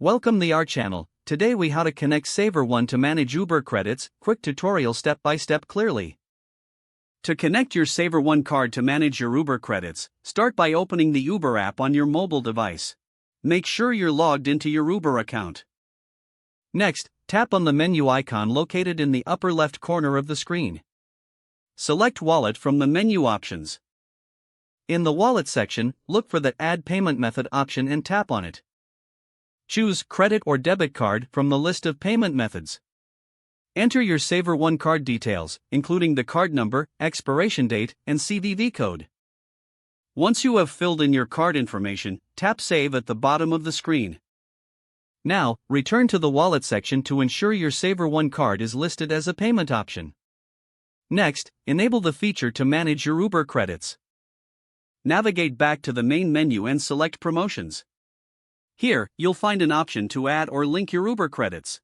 Welcome to our channel. Today we how to connect SavorOne to manage Uber credits. Quick tutorial step by step clearly. To connect your SavorOne card to manage your Uber credits, start by opening the Uber app on your mobile device. Make sure you're logged into your Uber account. Next, tap on the menu icon located in the upper left corner of the screen. Select Wallet from the menu options. In the Wallet section, look for the Add Payment Method option and tap on it. Choose Credit or Debit Card from the list of payment methods. Enter your SavorOne card details, including the card number, expiration date, and CVV code. Once you have filled in your card information, tap Save at the bottom of the screen. Now, return to the Wallet section to ensure your SavorOne card is listed as a payment option. Next, enable the feature to manage your Uber credits. Navigate back to the main menu and select Promotions. Here, you'll find an option to add or link your Uber credits.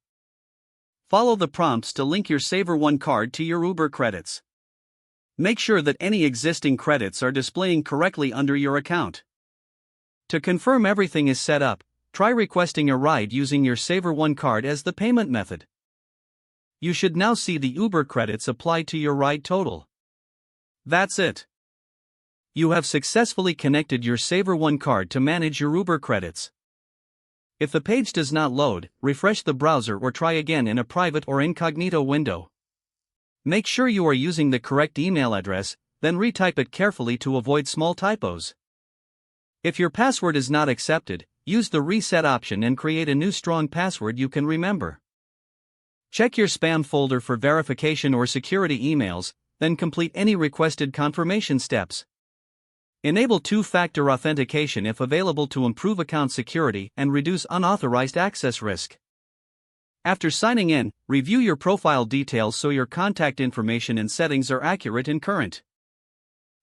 Follow the prompts to link your SavorOne card to your Uber credits. Make sure that any existing credits are displaying correctly under your account. To confirm everything is set up, try requesting a ride using your SavorOne card as the payment method. You should now see the Uber credits applied to your ride total. That's it. You have successfully connected your SavorOne card to manage your Uber credits. If the page does not load, refresh the browser or try again in a private or incognito window. Make sure you are using the correct email address, then retype it carefully to avoid small typos. If your password is not accepted, use the reset option and create a new strong password you can remember. Check your spam folder for verification or security emails, then complete any requested confirmation steps. Enable two-factor authentication if available to improve account security and reduce unauthorized access risk. After signing in, review your profile details so your contact information and settings are accurate and current.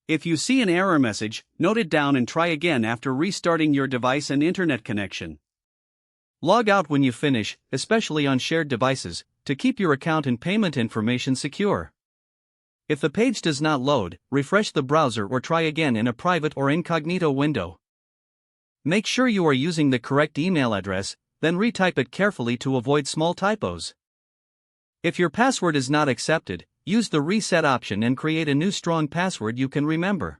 If you see an error message, note it down and try again after restarting your device and internet connection. Log out when you finish, especially on shared devices, to keep your account and payment information secure. If the page does not load, refresh the browser or try again in a private or incognito window. Make sure you are using the correct email address, then retype it carefully to avoid small typos. If your password is not accepted, use the reset option and create a new strong password you can remember.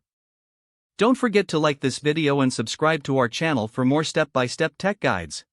Don't forget to like this video and subscribe to our channel for more step-by-step tech guides.